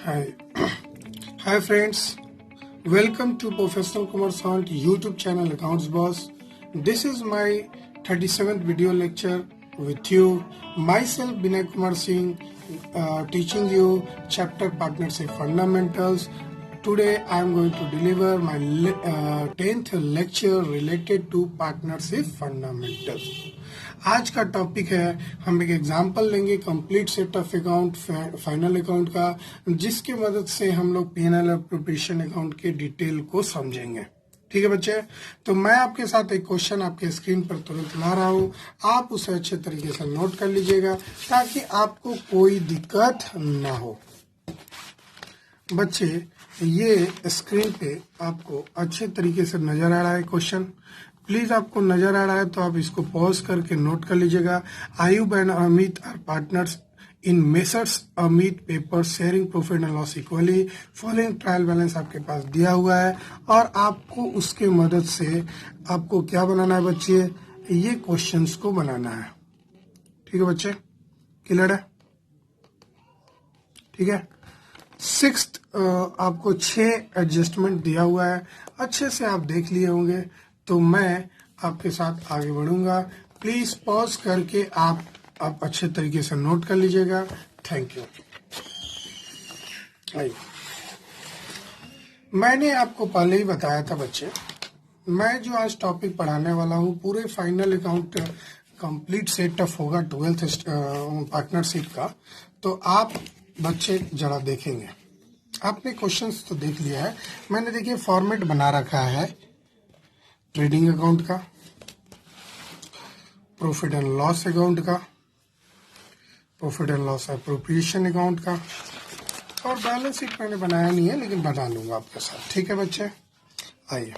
Hi. Hi friends. Welcome to Professional Kumar Sant YouTube channel Accounts Boss. This is my 37th video lecture with you. Myself Binay Kumar Singh teaching you chapter Partnership Fundamentals. Today I am going to deliver my 10th lecture related to Partnership Fundamentals. आज का topic है, हम एक example लेंगे complete set of account final account का, जिसकी मदद से हम लोग पीएनएल अप्रोप्रिएशन अकाउंट के डिटेल को समझेंगे। ठीक है बच्चे, तो मैं आपके साथ एक क्वेश्चन आपके स्क्रीन पर तुरंत ला रहा हूं, आप उसे अच्छे तरीके से नोट कर लीजिएगा ताकि आपको कोई दिक्कत ना हो। बच्चे, ये स्क्रीन पे आपको अच्छे तरीके से नजर आ रहा है क्वेश्चन? प्लीज आपको नजर आ रहा है तो आप इसको पॉज करके नोट कर लीजिएगा। Ayub and Amit are partners in messrs Amit paper sharing profit and loss equally. Following trial balance आपके पास दिया हुआ है और आपको उसके मदद से आपको क्या बनाना है बच्चे, ये क्वेश्चंस को बनाना है। ठीक है बच्चे, क्लियर है? ठीक है। सिक्स्थ आपको 6 एडजस्टमेंट दिया हुआ है, अच्छे से आप देख लिए होंगे, तो मैं आपके साथ आगे बढ़ूंगा। प्लीज पॉज करके आप अच्छे तरीके से नोट कर लीजिएगा। Thank you. आइए, मैंने आपको पहले ही बताया था बच्चे, मैं जो आज टॉपिक पढ़ाने वाला हूँ पूरे फाइनल अकाउंट कंप्लीट सेटअप होगा 12th पार्टनरशिप का। तो आप बच्चे जरा देखेंगे, आपने क्वेश्चंस तो देख लिया है, मैंने देखिए फॉर्मेट बना रखा है ट्रेडिंग अकाउंट का, प्रॉफिट एंड लॉस अकाउंट का, profit and loss appropriation account का, और बैलेंस शीट मैंने बनाया नहीं है लेकिन बना लूंगा आपके साथ। ठीक है बच्चे, आइए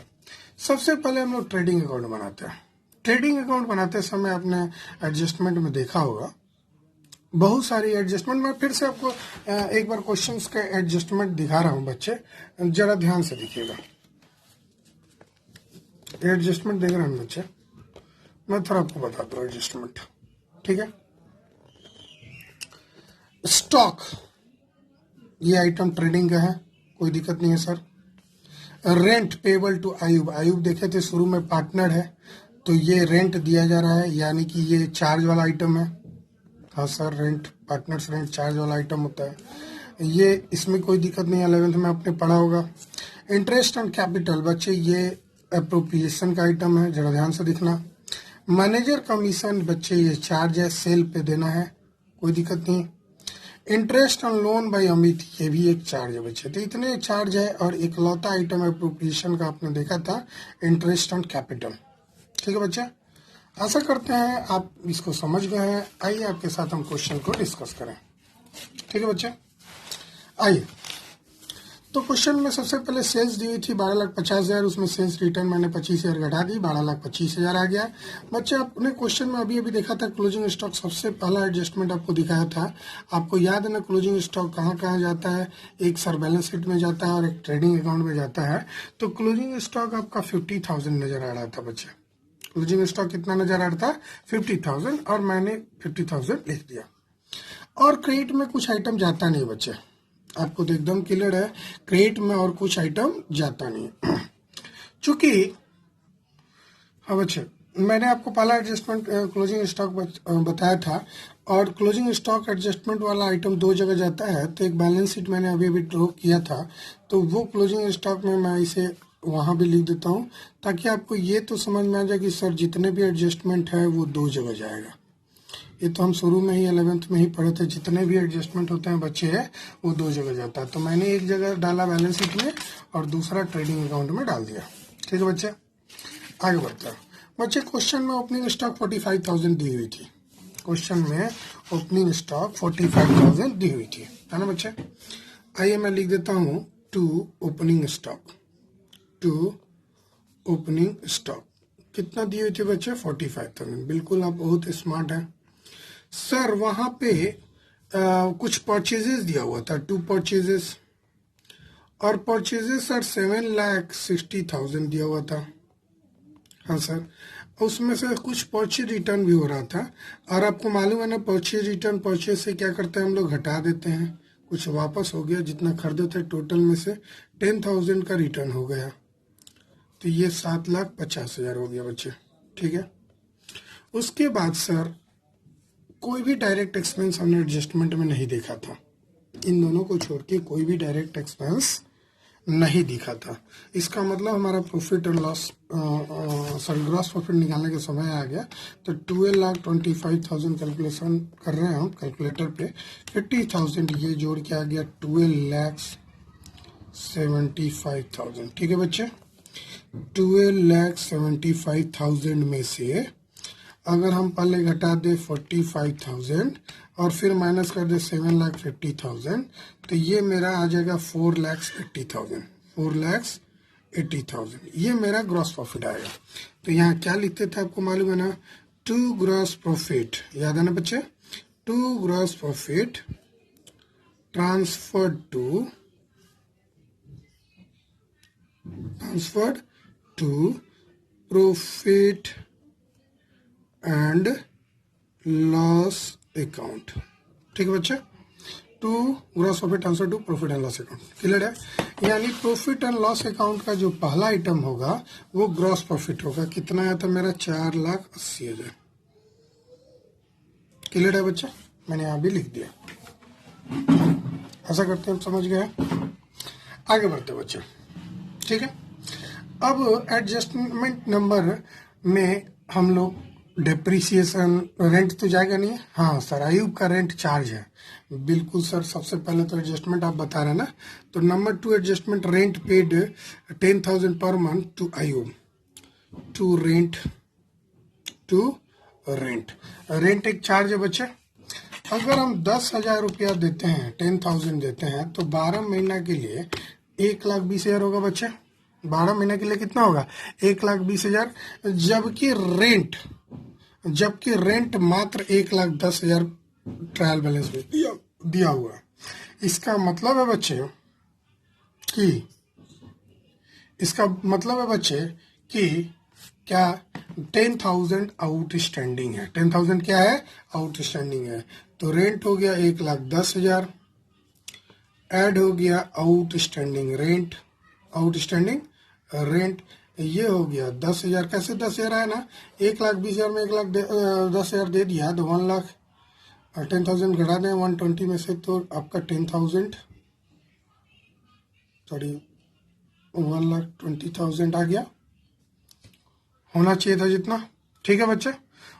सबसे पहले हम लोग ट्रेडिंग अकाउंट बनाते हैं। ट्रेडिंग अकाउंट बनाते समय आपने एडजस्टमेंट में देखा होगा बहुत सारी एडजस्टमेंट। मैं फिर से आपको एक बार क्वेश्चंस के एडजस्टमेंट दिखा रहा हूं बच्चे, जरा ध्यान से देखिएगा। एडजस्टमेंट देख रहे हैं बच्चे, मैं थोड़ा आपको बताता हूँ एडजस्टमेंट। ठीक है, स्टॉक, ये आइटम ट्रेडिंग का है, कोई दिक्कत नहीं है sir. Rent payable to Ayub, Ayub देखे थे शुरू में पार्टनर है तो ये रेंट दिया जा रहा है, यानी कि ये चार्ज वाला आइटम है। हाँ sir, rent partners rent charge वाला आइटम होता है, ये इसमें कोई दिक्कत नहीं है, 11th में आपने पढ़ा होगा। इंटरेस्ट ऑन कैपिटल बच्चे, ये अप्रोप्रिएशन का आइटम है, जरा ध्यान से दिखना। मैनेजर कमीशन बच्चे, ये चार्ज है, सेल पे देना है, कोई दिक्कत नहीं। Interest on loan by Amit, ये भी एक चार्ज है बच्चे। तो इतने चार्ज है और इकलौता आइटम अप्रोप्रिएशन का आपने देखा था इंटरेस्ट ऑन कैपिटल। ठीक है बच्चे, आशा करते हैं आप इसको समझ गए हैं। आइए आपके साथ हम क्वेश्चन को डिस्कस करें। ठीक है बच्चे, आइए। तो क्वेश्चन में सबसे पहले सेल्स दी हुई थी 12,50,000, उसमें सेल्स रिटर्न मैंने 25,000 घटा दी, 12,25,000 आ गया। बच्चे आपने क्वेश्चन में अभी देखा था क्लोजिंग स्टॉक, सबसे पहला एडजस्टमेंट आपको दिखाया था। आपको याद है ना क्लोजिंग स्टॉक कहाँ कहाँ जाता है? एक सर बैलेंस शीट में जाता है और एक ट्रेडिंग अकाउंट में जाता है। तो क्लोजिंग स्टॉक आपका 50,000 नजर आ रहा था बच्चे। क्लोजिंग स्टॉक कितना नजर आ रहा था? 50,000, और मैंने 50,000 लिख दिया। और क्रेडिट में कुछ आइटम जाता नहीं बच्चे, आपको तो एकदम क्लियर है, क्रेडिट में और कुछ आइटम जाता नहीं। चूंकि हाँ बच्चे, मैंने आपको पहला एडजस्टमेंट क्लोजिंग स्टॉक बताया था, और क्लोजिंग स्टॉक एडजस्टमेंट वाला आइटम 2 जगह जाता है। तो एक बैलेंस शीट मैंने अभी ड्रॉ किया था, तो वो क्लोजिंग स्टॉक में मैं इसे वहां भी लिख देता हूं ताकि आपको ये तो समझ में आ जाए कि सर जितने भी एडजस्टमेंट है वो 2 जगह जाएगा। ये तो हम शुरू में ही 11th में ही पढ़े थे, जितने भी एडजस्टमेंट होते हैं बच्चे है वो 2 जगह जाता है। तो मैंने एक जगह डाला बैलेंस शीट में और दूसरा ट्रेडिंग अकाउंट में डाल दिया। ठीक है बच्चे, आगे बढ़ते हैं। बच्चे क्वेश्चन में ओपनिंग स्टॉक 45,000 दी हुई थी। क्वेश्चन में ओपनिंग स्टॉक 45,000 दी हुई थी, है ना बच्चे? आइए मैं लिख देता हूँ to opening stock, to opening stock कितना दी हुई थी बच्चे? 45,000। बिल्कुल आप बहुत स्मार्ट हैं सर। वहां पे कुछ परचेजेस दिया हुआ था, 2 परचेजेस, और परचेजेस सर 7,60,000 दिया हुआ था। हाँ सर, उसमें से कुछ परचेज रिटर्न भी हो रहा था, और आपको मालूम है ना परचेज रिटर्न परचेज से क्या करते हैं हम लोग, घटा देते हैं, कुछ वापस हो गया, जितना खरीदे थे टोटल में से 10,000 का रिटर्न हो गया, तो ये 7,50,000 हो गया बच्चे। ठीक है, उसके बाद सर कोई भी डायरेक्ट एक्सपेंस हमने एडजस्टमेंट में नहीं देखा था, इन दोनों को छोड़ के कोई भी डायरेक्ट एक्सपेंस नहीं दिखा था। इसका मतलब हमारा profit and loss sorry gross profit निकालने का समय आ गया। तो 12,25,000 कैलकुलेशन कर रहे हैं हम कैलकुलेटर पे, 50,000 ये जोड़ के आ गया 12,75,000। ठीक है बच्चे, 12,75,000 में से अगर हम पहले घटा दे 45,000 और फिर माइनस कर दे 7,50,000, तो ये मेरा आ जाएगा 4,80,000। 4,80,000 ये मेरा ग्रॉस प्रॉफिट आएगा। तो यहाँ क्या लिखते थे आपको मालूम है ना, टू ग्रॉस प्रॉफिट, याद है ना बच्चे, to gross profit transferred to profit and loss account. ठीक है बच्चे, to gross profit transfer to profit and loss account. Clear है, यानी प्रॉफिट एंड लॉस अकाउंट का जो पहला आइटम होगा वो ग्रॉस प्रॉफिट होगा। कितना आया था मेरा, 4,80,000। क्लियर है बच्चा, मैंने यहाँ भी लिख दिया। ऐसा करते हैं, समझ गए, आगे बढ़ते बच्चे। ठीक है, अब एडजस्टमेंट नंबर में हम लोग डेप्रिसिएशन, रेंट तो जाएगा नहीं। हाँ सर, आयुब का रेंट चार्ज है, बिल्कुल सर। सबसे पहले तो एडजस्टमेंट आप बता रहे हैं ना, तो number 2 adjustment, rent paid 10,000 per month to Ayub, to rent एक चार्ज है बच्चे। अगर हम 10,000 रुपया देते हैं, 10,000 देते हैं, तो 12 महीना के लिए 1,20,000 होगा बच्चे। 12 महीने के लिए कितना होगा, 1,20,000। जबकि रेंट मात्र 1,10,000 ट्रायल बैलेंस में दिया हुआ है। इसका मतलब है बच्चे कि क्या 10,000 आउटस्टैंडिंग है। 10,000 क्या है, आउटस्टैंडिंग है। तो रेंट हो गया 1,10,000, ऐड हो गया आउटस्टैंडिंग रेंट, ये हो गया 10,000। कैसे 10,000 है ना, 1,20,000 में 1,10,000 दे दिया तो 1 लाख, 10,000 घटा दें 120 में से, तो आपका 1,20,000 आ गया, होना चाहिए था जितना। ठीक है बच्चे,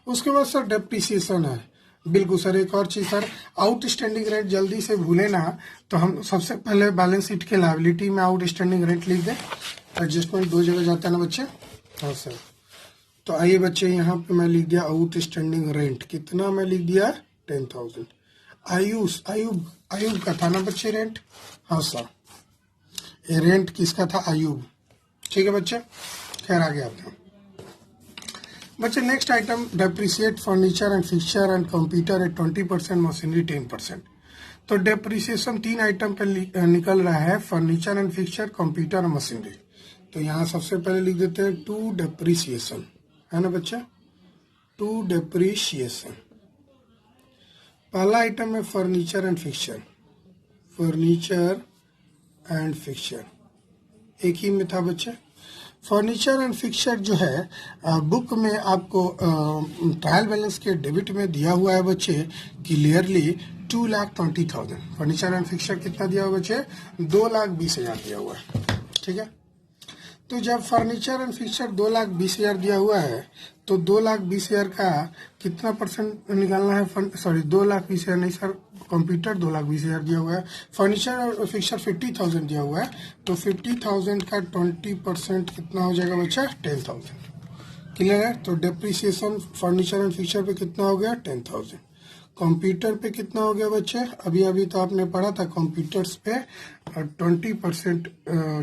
उसके बाद सर डेप्रिसिएशन है। बिल्कुल सर, एक और चीज सर, आउटस्टैंडिंग रेंट जल्दी से भूले ना, तो हम सबसे पहले बैलेंस शीट के लायबिलिटी में आउटस्टैंडिंग रेंट लिख दें। एडजस्टमेंट 2 जगह जाता है ना बच्चे। हाँ सर, तो आइए बच्चे, यहाँ पे मैं लिख दिया आउटस्टैंडिंग रेंट, कितना मैं लिख दिया, 10,000। आयुब का था ना बच्चे रेंट। हाँ सर, ये रेंट किसका था, आयुब। ठीक है बच्चे, खैर आगे आते हैं बच्चे। Next item, depreciate furniture and fixture and computer eight 20%, machinery 10%। तो डेप्रिसिएशन 3 आइटम पे निकल रहा है, फर्नीचर एंड फिक्सचर, कंप्यूटर और मशीनरी। तो यहाँ सबसे पहले लिख देते हैं टू डेप्रिसिएशन, है ना बच्चा, टू डेप्रिसिएशन। पहला आइटम है फर्नीचर एंड फिक्सचर, एक ही में था बच्चे। फर्नीचर एंड फिक्सचर जो है बुक में आपको ट्रायल बैलेंस के डेबिट में दिया हुआ है बच्चे, क्लियरली 2,20,000। फर्नीचर एंड फिक्सचर कितना दिया हुआ बच्चे, 2,20,000 दिया हुआ है। ठीक है, तो जब फर्नीचर एंड फिक्सचर 2,20,000 दिया हुआ है, तो 2,20,000 का कितना परसेंट निकालना है, 2,20,000 नहीं सर, कंप्यूटर 2,20,000 दिया हुआ है, फर्नीचर और फिक्सचर 50,000 दिया हुआ है, तो 50,000 का 20% कितना हो जाएगा बच्चा, 10,000। क्लियर है, तो डेप्रिसिएशन फर्नीचर एंड फिक्सचर पे कितना हो गया, 10,000। कंप्यूटर पे कितना हो गया बच्चे, अभी तो आपने पढ़ा था कंप्यूटर्स पे 20%,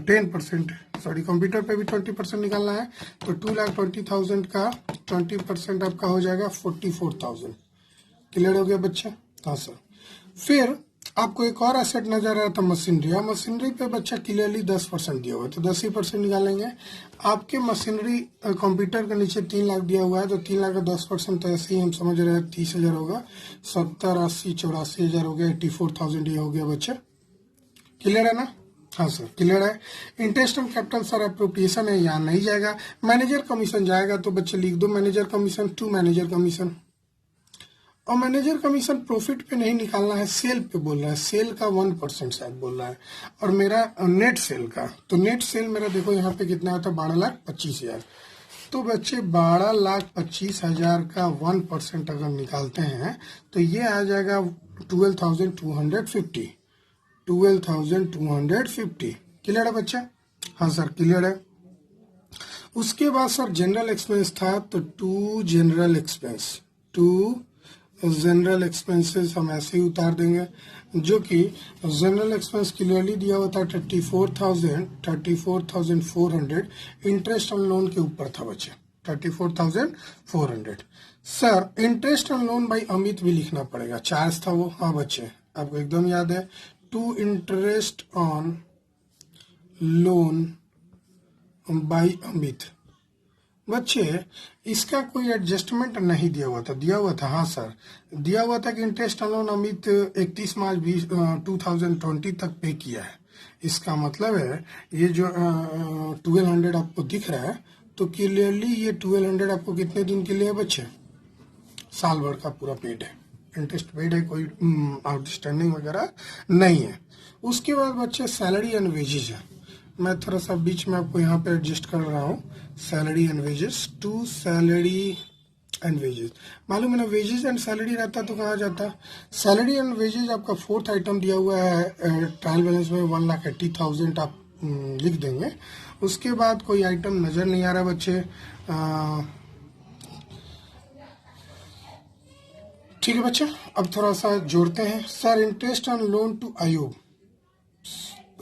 10%, सॉरी कंप्यूटर पे भी 20% निकालना है, तो 2,20,000 का 20% आपका हो जाएगा 44,000। क्लियर हो गया बच्चे। हाँ सर, फिर आपको एक और एसेट नजर आ रहा था मशीनरी। अब मशीनरी पे बच्चा क्लियरली 10% दिया हुआ है, तो 10% निकालेंगे। आपके मशीनरी कंप्यूटर के नीचे 3 लाख दिया हुआ है, तो 3 लाख का 10% तो ऐसे ही हम समझ रहे हैं 30,000 होगा। 70, 80, 84,000 हो गया, 84,000 ये हो गया बच्चा। क्लियर है ना? हाँ सर क्लियर है। Interest on capital sir appropriation है, यहाँ नहीं जाएगा। मैनेजर कमीशन जाएगा, तो बच्चे लिख दो manager commission to manager commission. और मैनेजर कमीशन प्रॉफिट पे नहीं निकालना है, सेल पे बोल रहा है। सेल का 1% शायद बोल रहा है, और मेरा नेट सेल का। तो नेट सेल मेरा देखो यहाँ पे कितना आता है, 12,25,000। तो बच्चे 12,25,000 का 1% अगर निकालते हैं तो ये आ जाएगा 12,250। 12,250 क्लियर है बच्चा? हाँ सर क्लियर है। उसके बाद सर जनरल एक्सपेंस था, तो टू जनरल एक्सपेंसेस हम ऐसे ही उतार देंगे, जो कि जनरल एक्सपेंस क्लियरली दिया हुआ था 34,400 इंटरेस्ट ऑन लोन के ऊपर था बच्चे, 34,400। Sir interest on loan by Amit भी लिखना पड़ेगा, चार्ज था वो। हाँ बच्चे आपको एकदम याद है, to interest on loan by Amit. बच्चे इसका कोई एडजस्टमेंट नहीं दिया हुआ था, दिया हुआ था? हाँ सर दिया हुआ था कि इंटरेस्ट अलोन अमित 31 मार्च 2020 तक पे किया है। इसका मतलब है ये जो 1200 आपको दिख रहा है, तो क्लियरली ये 1200 आपको कितने दिन के लिए है बच्चे? साल भर का पूरा पेड है, इंटरेस्ट पेड है, कोई आउटस्टैंडिंग वगैरह नहीं है। उसके बाद बच्चे सैलरी एंड वेजेज है। मैं थोड़ा सा बीच में आपको यहाँ पे एडजस्ट कर रहा हूँ, salary and wages to salary and wages. मालूम है ना, वेजेस एंड सैलरी रहता तो कहा जाता। सैलरी एंड वेजेस आपका 4th आइटम दिया हुआ है, ट्रायल बैलेंस में 1,80,000 आप लिख देंगे। उसके बाद कोई आइटम नजर नहीं आ रहा बच्चे। ठीक है बच्चे, अब थोड़ा सा जोड़ते हैं। Sir interest on loan to Ayub.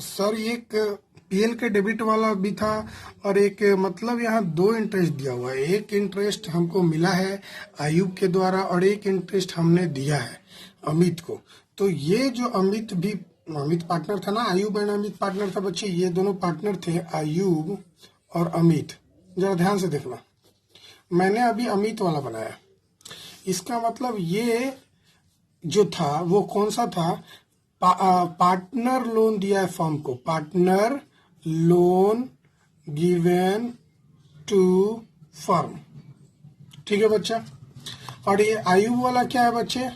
Sir एक पीएल के डेबिट वाला भी था, और एक मतलब यहाँ 2 इंटरेस्ट दिया हुआ है। एक इंटरेस्ट हमको मिला है आयुब के द्वारा, और एक इंटरेस्ट हमने दिया है अमित को। तो ये जो अमित भी, अमित पार्टनर था ना, आयुब एंड अमित पार्टनर था बच्चे, ये दोनों पार्टनर थे आयुब और अमित। जरा ध्यान से देखना, मैंने अभी अमित वाला बनाया। इसका मतलब ये जो था वो कौन सा था? पार्टनर लोन दिया है फर्म को, partner loan given to firm. ठीक है बच्चा। और ये आयुब वाला क्या है बच्चे?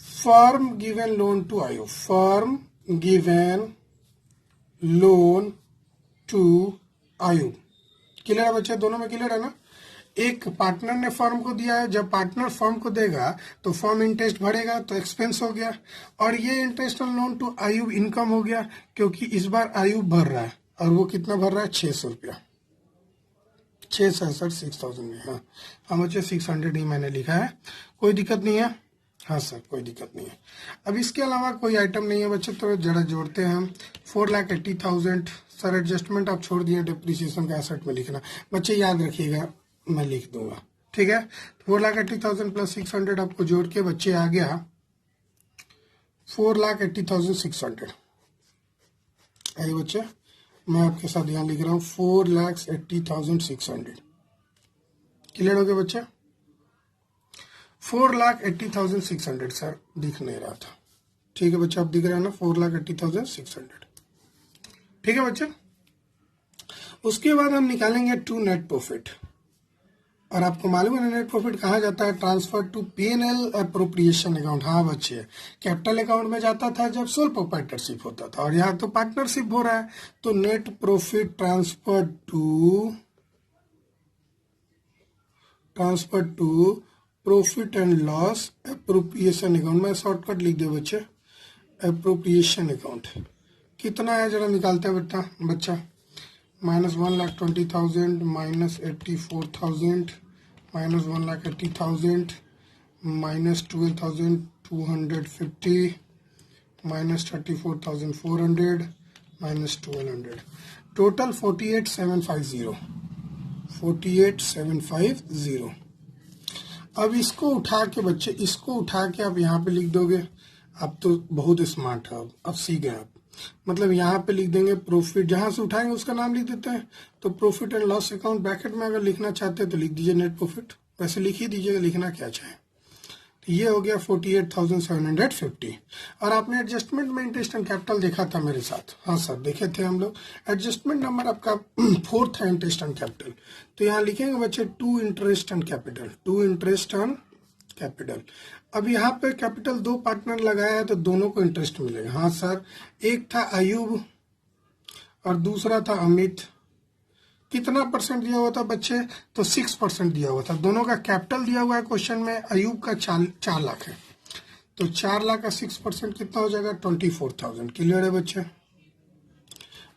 Firm given loan to Ayub, firm given loan to Ayub. Clear है बच्चे? दोनों में क्लियर है ना? एक पार्टनर ने फर्म को दिया है, जब पार्टनर फर्म को देगा तो फर्म इंटरेस्ट भरेगा, तो एक्सपेंस हो गया। और ये interest on loan to Ayub income हो गया, क्योंकि इस बार आयुब भर रहा है, और वो कितना भर रहा है? 600 रुपया। 600 सर 6,000 में। हाँ हाँ बच्चे 600 ही मैंने लिखा है, कोई दिक्कत नहीं है। हाँ सर कोई दिक्कत नहीं है। अब इसके अलावा कोई आइटम नहीं है बच्चे, तो जरा जोड़ते हैं हम। 4,80,000 सर एडजस्टमेंट आप छोड़ दिए, डिप्रिसिएशन का एसेट में लिखना बच्चे, याद रखिएगा मैं लिख दूंगा। ठीक है, 4,80,000 प्लस 600 आपको जोड़ के बच्चे आ गया 4,80,600। आइए बच्चे मैं आपके साथ यहाँ लिख रहा हूँ 4,80,600। क्लियर हो गया बच्चे? 4,80,600 सर दिख नहीं रहा था। ठीक है बच्चे, अब दिख रहा है ना 4,80,600। ठीक है बच्चे। उसके बाद हम निकालेंगे टू नेट प्रॉफिट। और आपको मालूम है नेट प्रॉफिट कहाँ जाता है? Transfer to PNL appropriation account. हाँ बच्चे, कैपिटल अकाउंट में जाता था जब सोल प्रोप्राइटरशिप होता था, और यहाँ तो पार्टनरशिप हो रहा है, तो net profit transfer to profit and loss appropriation account. मैं शॉर्टकट लिख दे बच्चे, अप्रोप्रिएशन अकाउंट। कितना है जरा निकालते हैं बच्चा। -1,20,000 -84,000 -1,80,000 -12,250 -34,400 -1,200, टोटल 48,750। 48,750। अब इसको उठा के बच्चे, इसको उठा के आप यहाँ पे लिख दोगे, आप तो बहुत स्मार्ट है, अब सीख गए आप। मतलब यहाँ पे लिख देंगे प्रॉफिट, जहां से उठाएंगे उसका नाम लिख देते हैं। तो profit and loss account bracket में अगर लिखना चाहते हैं तो लिख दीजिए नेट प्रॉफिट, वैसे लिख ही दीजिएगा, लिखना क्या चाहे। तो ये हो गया 48,750। और आपने एडजस्टमेंट में इंटरेस्ट एंड कैपिटल देखा था मेरे साथ, हाँ सर देखे थे हम लोग। एडजस्टमेंट नंबर आपका 4th है इंटरेस्ट एंड कैपिटल। तो यहाँ लिखेंगे बच्चे to interest and capital, to interest and capital. अब यहाँ पे कैपिटल 2 पार्टनर लगाया है तो दोनों को इंटरेस्ट मिलेगा। हाँ सर, एक था आयुब और दूसरा था अमित। कितना परसेंट दिया हुआ था बच्चे? तो 6% दिया हुआ था। दोनों का कैपिटल दिया हुआ है क्वेश्चन में, अयूब का 4 लाख है, तो 4 लाख का 6% कितना हो जाएगा? 24,000। क्लियर है बच्चे?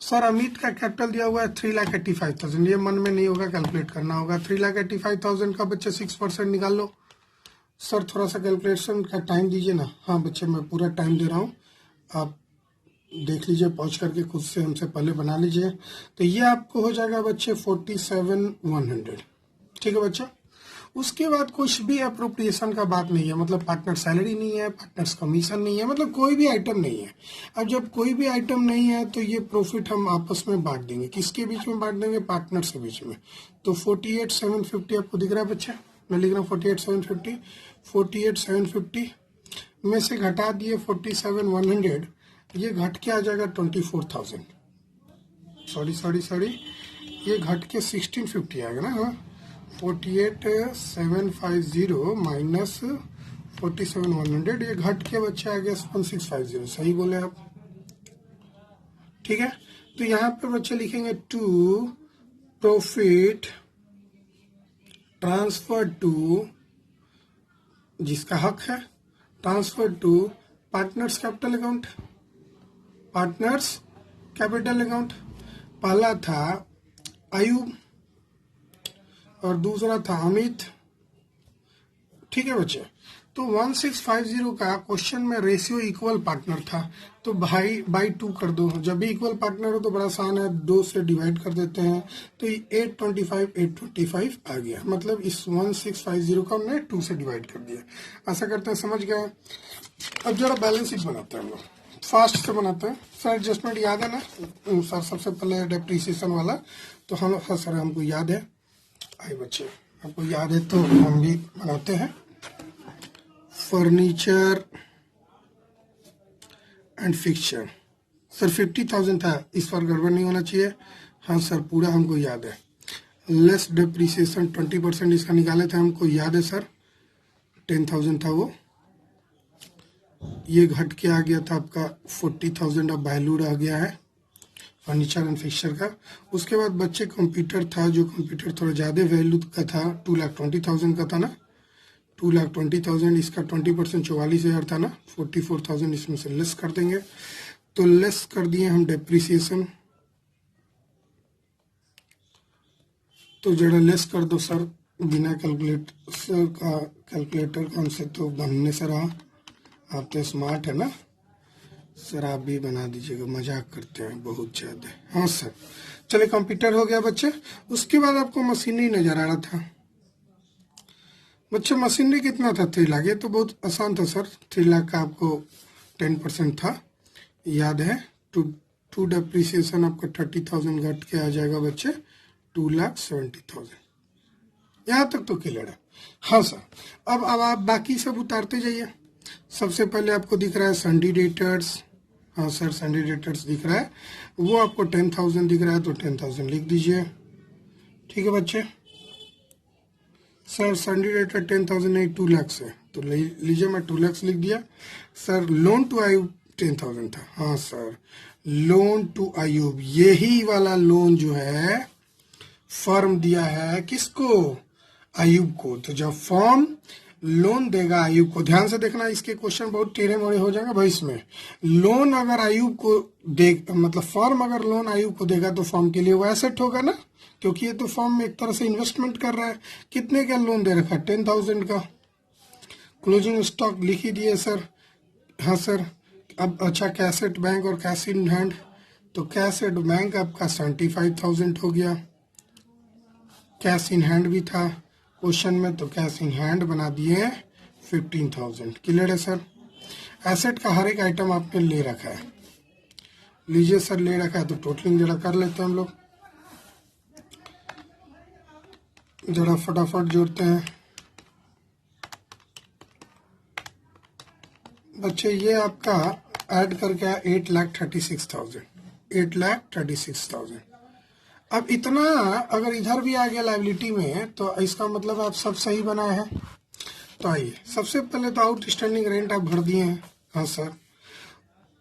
सर अमित का कैपिटल दिया हुआ है 3,85,000। ये मन में नहीं होगा, कैलकुलेट करना होगा। 3,85,000 का बच्चे 6% निकाल लो। सर थोड़ा सा कैलकुलेशन का टाइम दीजिए ना। हाँ बच्चे मैं पूरा टाइम दे रहा हूँ, आप देख लीजिए, पहुंच करके खुद से हमसे पहले बना लीजिए। तो ये आपको हो जाएगा बच्चे 47,100। ठीक है बच्चा। उसके बाद कुछ भी अप्रोप्रिएशन का बात नहीं है, मतलब पार्टनर सैलरी नहीं है, पार्टनर्स कमीशन नहीं है, मतलब कोई भी आइटम नहीं है। अब जब कोई भी आइटम नहीं है तो ये प्रॉफिट हम आपस में बांट देंगे। किसके बीच में बांट देंगे? पार्टनर्स के बीच में। तो 48,750 आपको दिख रहा है बच्चा, मैं लिख रहा हूँ 48,750। 48,750 में से घटा दिए 47,100, ये घट के आ जाएगा 24,000। सॉरी, ये घट के 1650 आएगा ना। हाँ, 48,750 माइनस 47,100, ये घट के बच्चे आ गया 1650। सही बोले आप, ठीक है। तो यहाँ पे बच्चे लिखेंगे टू प्रॉफिट ट्रांसफर टू, जिसका हक है, transfer to partners capital account, partners capital account. पहला था आयुब और दूसरा था अमित। ठीक है बच्चे। तो 1650 का क्वेश्चन में रेशियो इक्वल पार्टनर था, तो भाई बाई 2 कर दो। जब भी इक्वल पार्टनर हो तो बड़ा आसान है, 2 से डिवाइड कर देते हैं। तो 825 आ गया, मतलब इस 1650 को हमने 2 से डिवाइड कर दिया। ऐसा करते हैं, समझ गए। अब जरा बैलेंस शीट बनाते हैं हम लोग, फास्ट से बनाते हैं। सर एडजस्टमेंट याद है ना सर? सबसे पहले डेप्रिसिएशन वाला तो हम, हाँ सर हमको याद है। आए बच्चे, आपको याद है तो हम भी बनाते हैं। फर्नीचर एंड फिक्चर, सर 50,000 था, इस पर गड़बड़ नहीं होना चाहिए। हाँ सर पूरा हमको याद है। लेस डेप्रिसिएशन 20% इसका निकाले थे, हमको याद है सर 10,000 था वो। ये घट के आ गया था आपका 40,000 अब वैल्यू रह गया है फर्नीचर एंड फिक्चर का। उसके बाद बच्चे कंप्यूटर था, जो कंप्यूटर थोड़ा ज़्यादा वैल्यू का था, 2,20,000 का था ना। 2,20,000, इसका 20% 44,000 था ना। 44,000 इसमें से लेस कर देंगे। तो लेस कर दिए हम डेप्रिसिएशन, तो जरा लेस कर दो सर, बिना कैलकुलेटर का हमसे तो बनने से रहा। आप तो स्मार्ट है ना सर, आप भी बना दीजिएगा, मजाक करते हैं बहुत ज़्यादा। हाँ सर, चलिए कंप्यूटर हो गया बच्चे। उसके बाद आपको मशीनरी नजर आ रहा था बच्चे। मशीनरी कितना था? 3 लाख। ये तो बहुत आसान था सर, 3 लाख का आपको 10% था, याद है। टू डेप्रिसिएशन आपका 30,000 घट के आ जाएगा बच्चे 2,70,000। यहाँ तक तो क्लियर है। हाँ सर, अब आप बाकी सब उतारते जाइए। सबसे पहले आपको दिख रहा है सन्डी डेटर्स। हाँ सर सन्डी डेटर्स दिख रहा है, वो आपको 10,000 दिख रहा है, तो 10,000 लिख दीजिए। ठीक है बच्चे। सर सन्डी डेटर 10,000 नहीं 2 लाख से, तो लीजिए मैं 2 लाख लिख दिया। सर लोन टू आयुब 10,000 था। हाँ सर, लोन टू आयुब, यही वाला लोन जो है फर्म दिया है किसको? आयुब को। तो जब फर्म लोन देगा आयुब को, ध्यान से देखना, इसके क्वेश्चन बहुत टेढ़े मोड़े हो जाएंगे भविष्य में। लोन अगर आयुब को दे, मतलब फर्म अगर लोन आयुब को देगा तो फर्म के लिए वो एसेट होगा ना, क्योंकि ये तो फर्म एक तरह से इन्वेस्टमेंट कर रहा है। कितने का लोन दे रखा? 10,000 का। क्लोजिंग स्टॉक लिख ही दिए सर। हाँ सर। अब अच्छा, कैश एट बैंक और कैश इन हैंड, तो कैश एट बैंक आपका 75,000 हो गया। कैश इन हैंड भी था क्वेश्चन में, तो कैश इन हैंड बना दिए 15,000। क्लियर है सर? एसेट का हर एक आइटम आपने ले रखा है। लीजिए सर, ले रखा है तो टोटलिंग जरा कर लेते हैं हम लोग, जरा फटाफट जोड़ते हैं बच्चे। ये आपका ऐड करके 8,36,000, 8,36,000। अब इतना अगर इधर भी आ गया लाइबिलिटी में तो इसका मतलब आप सब सही बनाए हैं। तो आइए, सबसे पहले तो आउटस्टैंडिंग रेंट आप भर दिए हैं, हाँ सर।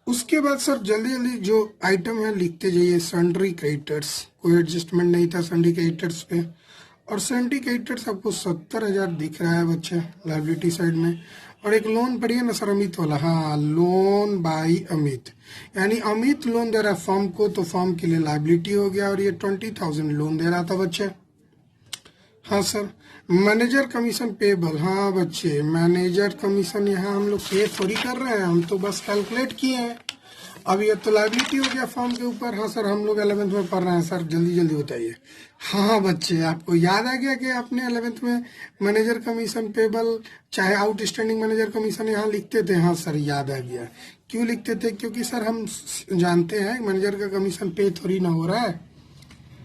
उसके बाद सर जल्दी जल्दी जो आइटम है लिखते जाइए। सन्ड्री क्रेडिटर्स, कोई एडजस्टमेंट नहीं था सन्ड्री क्रेडिटर्स पे, और सन्ड्री क्रेडिटर्स आपको 70,000 दिख रहा है बच्चे लाइबिलिटी साइड में। और एक लोन पढ़िए ना सर, अमित वाला, हाँ, लोन बाई अमित, यानी अमित लोन दे रहा है फर्म को, तो फर्म के लिए लाइबिलिटी हो गया, और ये 20,000 लोन दे रहा था बच्चे, हाँ सर। मैनेजर कमीशन पेबल, हाँ बच्चे, मैनेजर कमीशन यहाँ हम लोग पे थोड़ी कर रहे हैं, हम तो बस कैलकुलेट किए हैं। अब ये तो लाइबिलिटी हो गया फॉर्म के ऊपर, हाँ सर। हम लोग 11th में पढ़ रहे हैं सर, जल्दी जल्दी बताइए। हाँ बच्चे, आपको याद आ गया कि आपने 11th में मैनेजर कमीशन पेबल चाहे आउटस्टैंडिंग मैनेजर कमीशन यहाँ लिखते थे? हाँ सर, याद आ गया। क्यों लिखते थे? क्योंकि सर हम जानते हैं मैनेजर का कमीशन पे थोड़ी ना हो रहा है,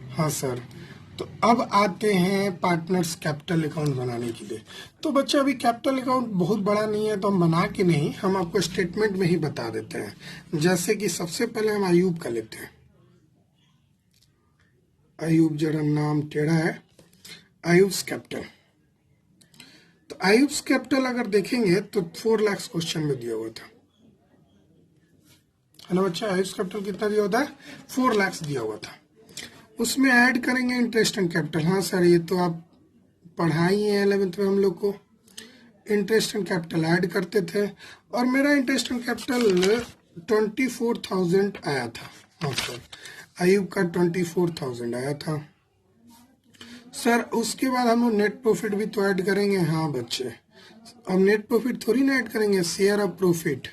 हाँ सर। तो अब आते हैं पार्टनर्स कैपिटल अकाउंट बनाने के लिए। तो बच्चे अभी कैपिटल अकाउंट बहुत बड़ा नहीं है, तो हम बना के नहीं, हम आपको स्टेटमेंट में ही बता देते हैं। जैसे कि सबसे पहले हम आयूब का लेते हैं। आयूब, जरा नाम टेढ़ा है, आयूब्स कैपिटल। तो आयूब्स कैपिटल अगर देखेंगे तो 4 लाख क्वेश्चन में दिया हुआ था, है ना बच्चा। आयूब्स कैपिटल कितना दिया होता है? 4 लाख दिया हुआ था। उसमें ऐड करेंगे इंटरेस्ट एंड कैपिटल, हाँ सर, ये तो आप पढ़ाई है 11th में हम लोग को। इंटरेस्ट एंड कैपिटल ऐड करते थे, और मेरा इंटरेस्ट एंड कैपिटल 24,000 आया था, हाँ सर। आयूब का 24,000 आया था सर। उसके बाद हम लोग नेट प्रॉफिट भी तो ऐड करेंगे, हाँ बच्चे। अब नेट प्रॉफिट थोड़ी ना ऐड करेंगे, शेयर ऑफ प्रॉफिट।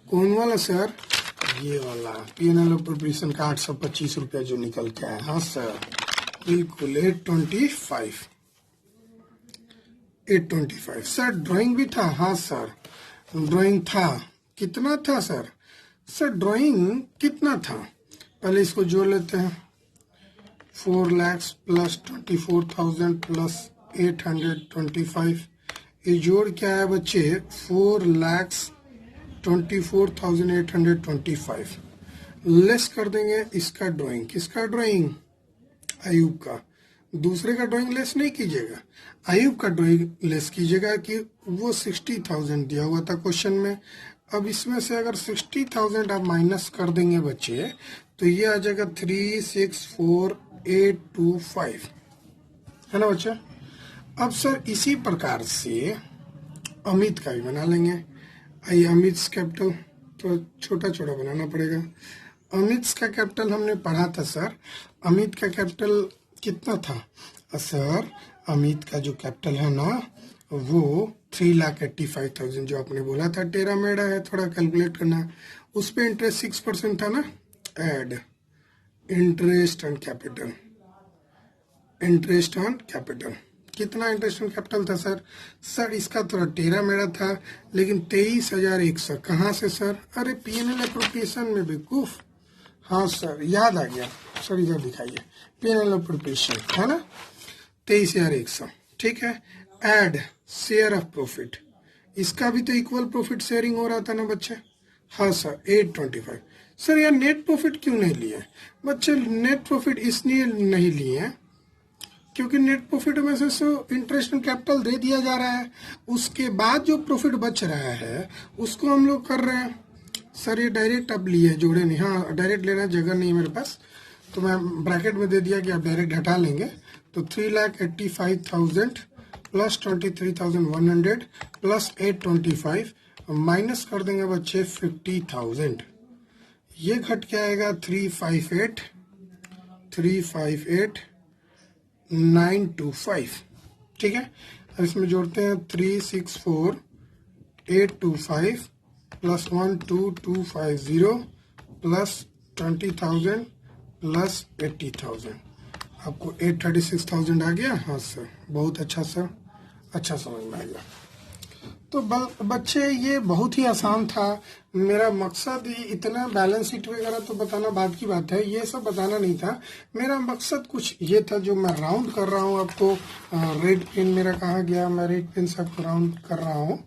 कौन वाला सर? ये वाला P&L अप्रोप्रिएशन का 825 रुपया जो निकल के आया, हाँ सर, बिल्कुल 825 सर। ड्राइंग भी था, हाँ सर, ड्राइंग था। कितना था सर? सर ड्राइंग कितना था? पहले इसको जोड़ लेते हैं। 4 लाख प्लस 24,000 प्लस 825, ये जोड़ क्या है बच्चे? 4,24,825 लेस कर देंगे इसका ड्राइंग। किसका ड्राइंग? आयूब का। दूसरे का ड्राइंग लेस नहीं कीजिएगा, आयूब का ड्राइंग लेस कीजिएगा, कि वो 60,000 दिया हुआ था क्वेश्चन में। अब इसमें से अगर 60,000 आप माइनस कर देंगे बच्चे, तो ये आ जाएगा 364,825, है ना बच्चे। अब सर इसी प्रकार से अमित का भी बना लेंगे। आइए, अमित कैपिटल तो छोटा छोटा बनाना पड़ेगा। अमित का कैपिटल हमने पढ़ा था सर। अमित का कैपिटल कितना था सर? अमित का जो कैपिटल है ना, वो 3,85,000 जो आपने बोला था, टेढ़ा मेढ़ा है, थोड़ा कैलकुलेट करना। उस पर इंटरेस्ट 6% था ना। Add interest on capital, interest on capital. कितना इंटरेस्ट ऑन कैपिटल था सर? सर इसका थोड़ा टेढ़ा मेढ़ा था, लेकिन 23,100 कहाँ से सर? अरे P&L अप्रोप्रिएशन में बेवकूफ, हाँ सर, याद आ गया सर, इधर दिखाइए, P&L अप्रोप्रिएशन, है ना, 23,100, ठीक है। ऐड शेयर ऑफ प्रॉफिट, इसका भी तो इक्वल प्रॉफिट शेयरिंग हो रहा था ना बच्चे, हाँ सर, 825। सर यार नेट प्रॉफिट क्यों नहीं लिए बच्चे? नेट प्रॉफिट इसलिए नहीं लिए क्योंकि नेट प्रॉफिट में से इंटरेस्ट एंड कैपिटल दे दिया जा रहा है, उसके बाद जो प्रॉफिट बच रहा है उसको हम लोग कर रहे हैं। सर ये डायरेक्ट अब लिए, जोड़े नहीं, हाँ डायरेक्ट लेना जगह नहीं है मेरे पास, तो मैं ब्रैकेट में दे दिया कि आप डायरेक्ट हटा लेंगे। तो 3,85,000 प्लस 23,100 प्लस 825 माइनस कर देंगे बच्चे 50,000, ये घट के आएगा 358,925, ठीक है। अब इसमें जोड़ते हैं 364,825 प्लस 12,250 प्लस 20,000 प्लस 80,000, आपको 836,000 आ गया। हाँ सर, बहुत अच्छा सर, अच्छा समझ में आ गया। तो बच्चे ये बहुत ही आसान था। मेरा मकसद ही इतना बैलेंस शीट वगैरह तो बताना बाद की बात है, ये सब बताना नहीं था। मेरा मकसद कुछ ये था जो मैं राउंड कर रहा हूँ आपको। रेड पेन मेरा कहाँ गया? मैं रेड पेन से आपको राउंड कर रहा हूँ।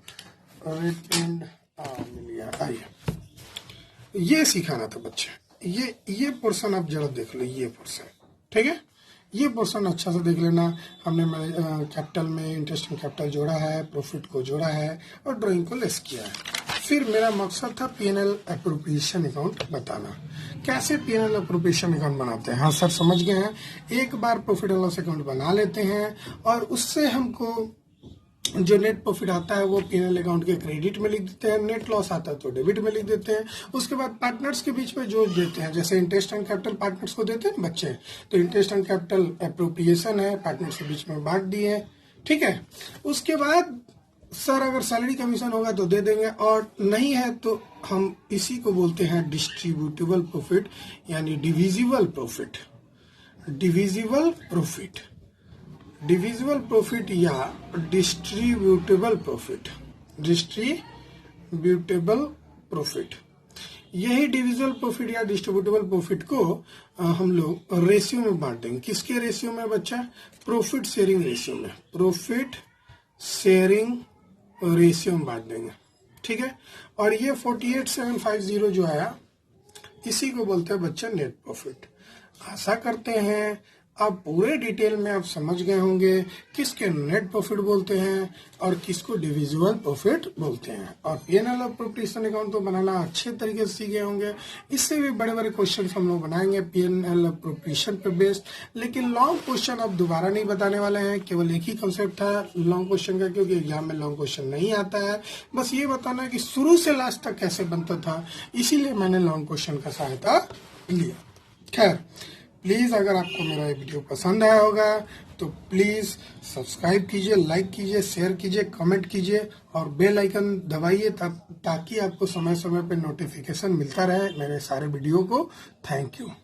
रेड पेन मिल गया, आइए। ये सिखाना था बच्चे। ये पोर्शन आप जरा देख लो, ये पोर्शन, ठीक है? ये पोर्शन अच्छा से देख लेना। हमने कैपिटल में इंटरेस्टिंग कैपिटल जोड़ा है, प्रॉफिट को जोड़ा है और ड्राइंग को लेस किया है। फिर मेरा मकसद था पीएनएल एप्रोप्रिएशन अकाउंट बताना। कैसे पीएनएल एप्रोप्रिएशन अकाउंट बनाते हैं? हाँ सर समझ गए हैं। एक बार प्रॉफिट एंड लॉस अकाउंट बना लेते हैं और उससे हमको जो नेट प्रॉफिट आता है वो पीएनएल अकाउंट के क्रेडिट में लिख देते हैं, नेट लॉस आता है तो डेबिट में लिख देते हैं। उसके बाद पार्टनर्स के बीच में जोड़ देते हैं, जैसे इंटरेस्ट एंड कैपिटल पार्टनर्स को देते हैं बच्चे, तो इंटरेस्ट एंड कैपिटल एप्रोप्रिएशन है, पार्टनर्स के बीच में बांट दिए, ठीक है? उसके बाद सर अगर सैलरी कमीशन होगा तो दे देंगे और नहीं है तो हम इसी को बोलते हैं डिस्ट्रीब्यूटेबल प्रॉफिट यानी divisible profit. Divisible profit, divisible profit या डिस्ट्रीब्यूटेबल प्रॉफिट, डिस्ट्रीब्यूटेबल प्रॉफिट। यही डिविजिबल प्रॉफिट या डिस्ट्रीब्यूटेबल प्रॉफिट को हम लोग रेशियो में बांट देंगे। किसके रेशियो में बच्चा? प्रॉफिट शेयरिंग रेशियो में, प्रॉफिट शेयरिंग रेशियो में बांट देंगे, ठीक है? और ये 48750 जो आया इसी को बोलते हैं बच्चा नेट प्रॉफिट। आशा करते हैं आप पूरे डिटेल में आप समझ गए होंगे किसके नेट प्रॉफिट बोलते हैं और किसको डिविजिबल प्रॉफिट बोलते हैं। और पीएनएल एप्रोप्रिएशन अकाउंट तो बनाना अच्छे तरीके से सीखे होंगे। इससे भी बड़े बड़े क्वेश्चन हम लोग बनाएंगे पीएनएल एप्रोप्रिएशन पे बेस्ड, लेकिन लॉन्ग क्वेश्चन अब दोबारा नहीं बताने वाले हैं। केवल एक ही कंसेप्ट था लॉन्ग क्वेश्चन का, क्योंकि एग्जाम में लॉन्ग क्वेश्चन नहीं आता है। बस ये बताना है कि शुरू से लास्ट तक कैसे बनता था, इसीलिए मैंने लॉन्ग क्वेश्चन का सहायता लिया। खैर, प्लीज़ अगर आपको मेरा ये वीडियो पसंद आया होगा तो प्लीज़ सब्सक्राइब कीजिए, लाइक कीजिए, शेयर कीजिए, कमेंट कीजिए और बेल आइकन दबाइए ताकि आपको समय समय पे नोटिफिकेशन मिलता रहे मेरे सारे वीडियो को। Thank you.